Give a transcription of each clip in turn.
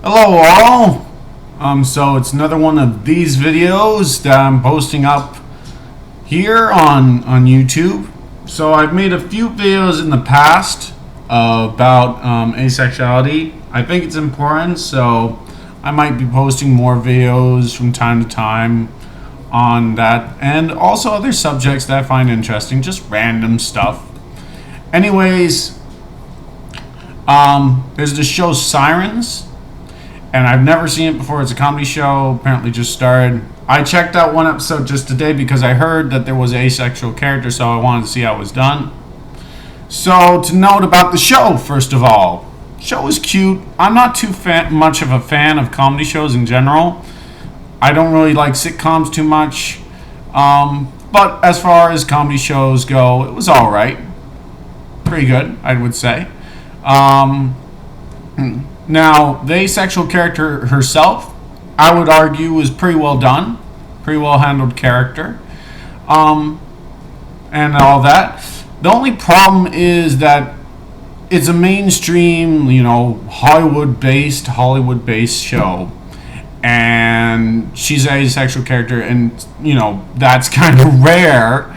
Hello all! So it's another one of these videos that I'm posting up here on YouTube. So I've made a few videos in the past about asexuality. I think it's important, so I might be posting more videos from time to time on that, and also other subjects that I find interesting, just random stuff. Anyways, there's the show Sirens, and I've never seen it before. It's a comedy show, apparently just started. I checked out one episode just today because I heard that there was an asexual character, so I wanted to see how it was done. So to note about the show, first of all, the show is cute. I'm not too much of a fan of comedy shows in general. I don't really like sitcoms too much, but as far as comedy shows go, it was alright. Pretty good, I would say. Now, the asexual character herself, I would argue, was pretty well done. Pretty well handled character. And all that. The only problem is that it's a mainstream, Hollywood-based show. And she's an asexual character, and, that's kind of rare.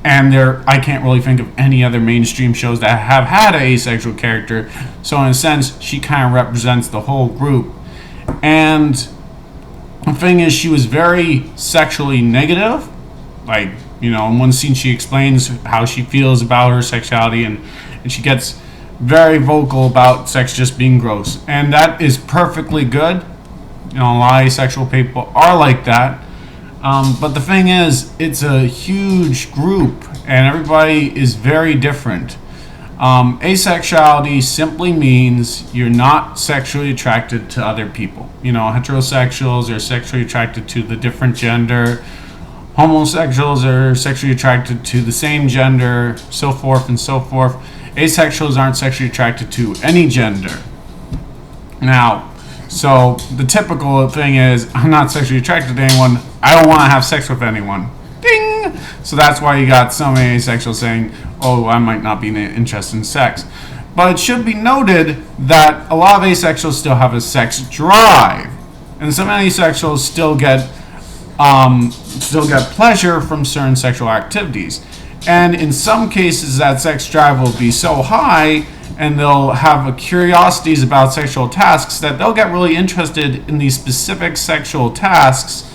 And I can't really think of any other mainstream shows that have had an asexual character. So in a sense, she kind of represents the whole group. And the thing is, she was very sexually negative. Like, in one scene she explains how she feels about her sexuality, and she gets very vocal about sex just being gross. And that is perfectly good. A lot of asexual people are like that. But the thing is, it's a huge group, and everybody is very different. Asexuality simply means you're not sexually attracted to other people. Heterosexuals are sexually attracted to the different gender. Homosexuals are sexually attracted to the same gender, so forth and so forth. Asexuals aren't sexually attracted to any gender. Now, so the typical thing is, I'm not sexually attracted to anyone. I don't want to have sex with anyone. Ding! So that's why you got so many asexuals saying, oh, I might not be interested in sex. But it should be noted that a lot of asexuals still have a sex drive. And some asexuals still get pleasure from certain sexual activities. And in some cases, that sex drive will be so high, and they'll have curiosities about sexual tasks that they'll get really interested in these specific sexual tasks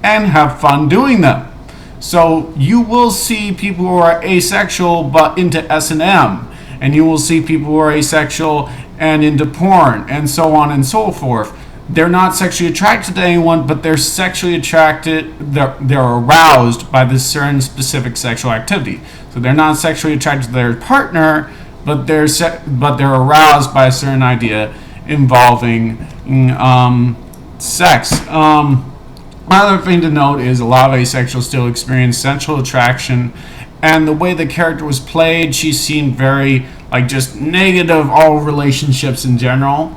and have fun doing them. So you will see people who are asexual but into S&M, and you will see people who are asexual and into porn, and so on and so forth. They're not sexually attracted to anyone, but they're sexually attracted, they're aroused by this certain specific sexual activity. So they're not sexually attracted to their partner, but they're aroused by a certain idea involving sex. Another thing to note is a lot of asexuals still experience sensual attraction, and the way the character was played, she seemed very just negative all relationships in general.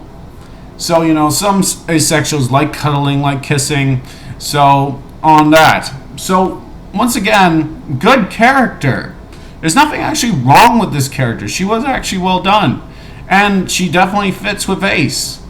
So some asexuals like cuddling, like kissing. So on that. So once again, good character. There's nothing actually wrong with this character. She was actually well done. And she definitely fits with Ace.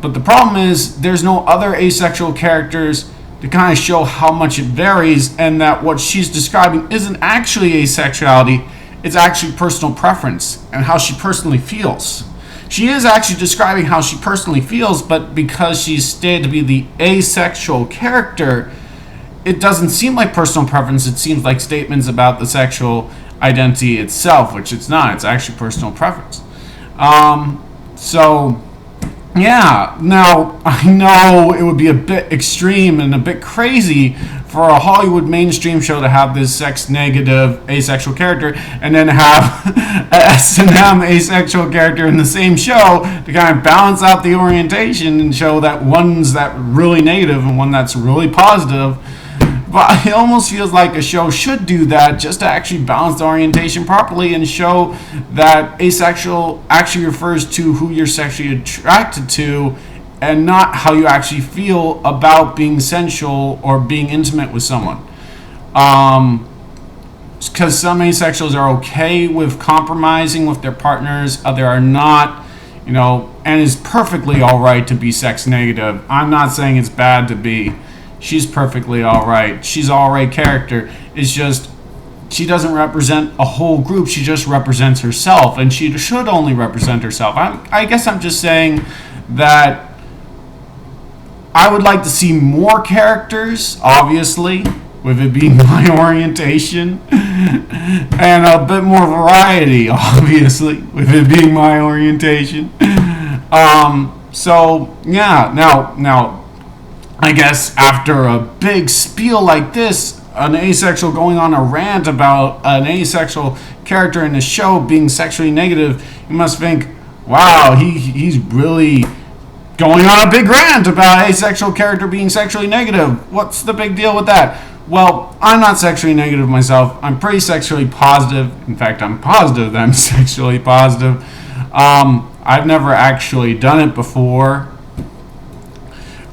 But the problem is, there's no other asexual characters to kind of show how much it varies, and that what she's describing isn't actually asexuality, it's actually personal preference and how she personally feels. She is actually describing how she personally feels, but because she's stated to be the asexual character, it doesn't seem like personal preference. It seems like statements about the sexual identity itself, which it's not. It's actually personal preference. So yeah, now I know it would be a bit extreme and a bit crazy for a Hollywood mainstream show to have this sex negative asexual character and then have an S&M asexual character in the same show to kind of balance out the orientation and show that one's that really negative and one that's really positive. But it almost feels like a show should do that just to actually balance the orientation properly and show that asexual actually refers to who you're sexually attracted to and not how you actually feel about being sensual or being intimate with someone. Because some asexuals are okay with compromising with their partners, other are not. and is perfectly all right to be sex negative. I'm not saying it's bad to be. She's perfectly all right. She's all right character. It's just she doesn't represent a whole group. She just represents herself, and she should only represent herself. I guess I'm just saying that I would like to see more characters, obviously, with it being my orientation, and a bit more variety, obviously, with it being my orientation. So yeah, now, I guess after a big spiel like this, an asexual going on a rant about an asexual character in the show being sexually negative, you must think, wow, he's really going on a big rant about asexual character being sexually negative. What's the big deal with that? Well, I'm not sexually negative myself. I'm pretty sexually positive. In fact, I'm positive that I'm sexually positive. I've never actually done it before,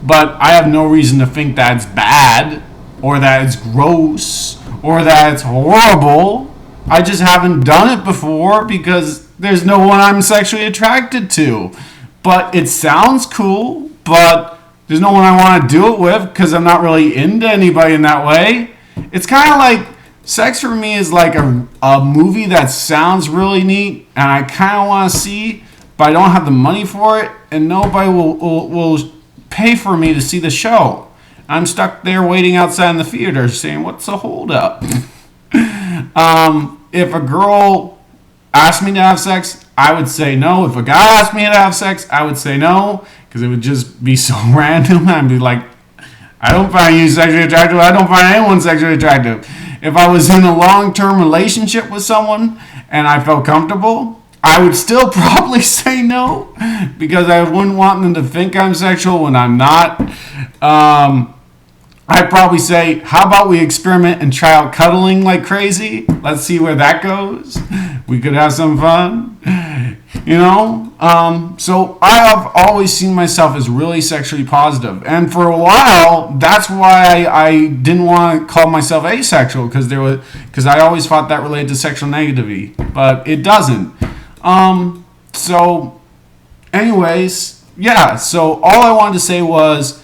but I have no reason to think that's bad, or that it's gross, or that it's horrible. I just haven't done it before because there's no one I'm sexually attracted to. But it sounds cool, but there's no one I want to do it with because I'm not really into anybody in that way. It's kind of like sex for me is like a movie that sounds really neat and I kind of want to see, but I don't have the money for it, and nobody will pay for me to see the show. I'm stuck there waiting outside in the theater saying, what's the holdup? If a girl asked me to have sex, I would say no. If a guy asked me to have sex, I would say no, because it would just be so random. I'd be like, I don't find you sexually attractive. I don't find anyone sexually attractive. If I was in a long-term relationship with someone and I felt comfortable, I would still probably say no, because I wouldn't want them to think I'm sexual when I'm not. I'd probably say, how about we experiment and try out cuddling like crazy? Let's see where that goes. We could have some fun, So I have always seen myself as really sexually positive. And for a while, that's why I didn't want to call myself asexual, because I always thought that related to sexual negativity. But it doesn't. So anyways, yeah. So all I wanted to say was,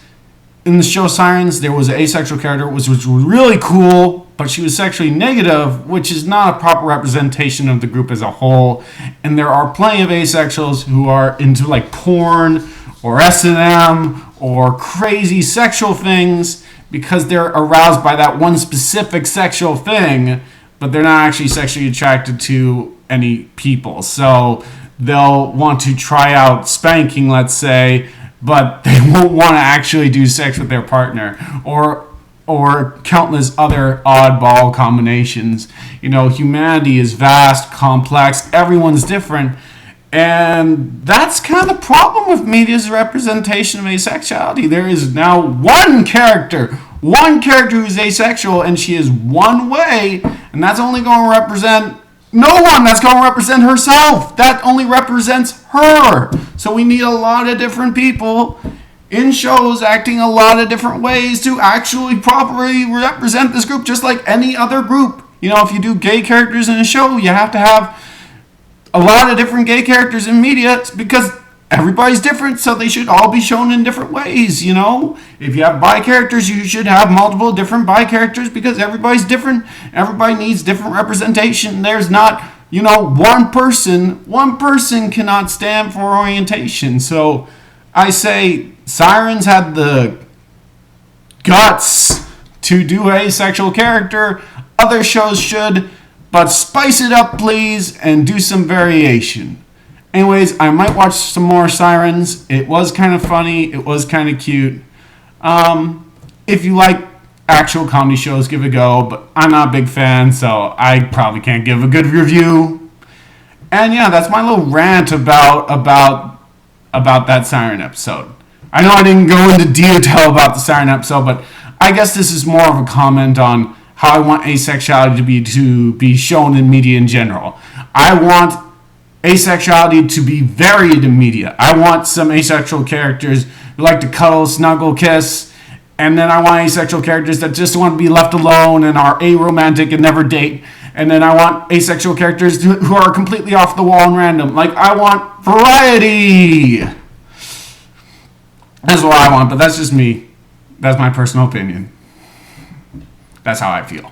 in the show Sirens, there was an asexual character, which was really cool, but she was sexually negative, which is not a proper representation of the group as a whole. And there are plenty of asexuals who are into like porn or S&M or crazy sexual things because they're aroused by that one specific sexual thing, but they're not actually sexually attracted to any people. So they'll want to try out spanking, let's say, but they won't want to actually do sex with their partner, or countless other oddball combinations. Humanity is vast, complex, everyone's different, and that's kind of the problem with media's representation of asexuality. There is now one character who's asexual, and she is one way, and that's only going to represent no one. That's going to represent herself. That only represents her. So we need a lot of different people in shows acting a lot of different ways to actually properly represent this group, just like any other group. If you do gay characters in a show, you have to have a lot of different gay characters in media, because everybody's different, so they should all be shown in different ways. If you have bi characters, you should have multiple different bi characters, because everybody's different. Everybody needs different representation. There's not, one person cannot stand for orientation. So I say Sirens had the guts to do a sexual character. Other shows should, but spice it up, please, and do some variation. Anyways, I might watch some more Sirens. It was kind of funny. It was kind of cute. If you like actual comedy shows, give it a go. But I'm not a big fan, so I probably can't give a good review. And yeah, that's my little rant about that Siren episode. I know I didn't go into detail about the Siren episode, but I guess this is more of a comment on how I want asexuality to be shown in media in general. I want asexuality to be varied in media. I want some asexual characters who like to cuddle, snuggle, kiss, and then I want asexual characters that just want to be left alone and are aromantic and never date. And then I want asexual characters who are completely off the wall and random. Like, I want variety. That's what I want, but that's just me. That's my personal opinion. That's how I feel.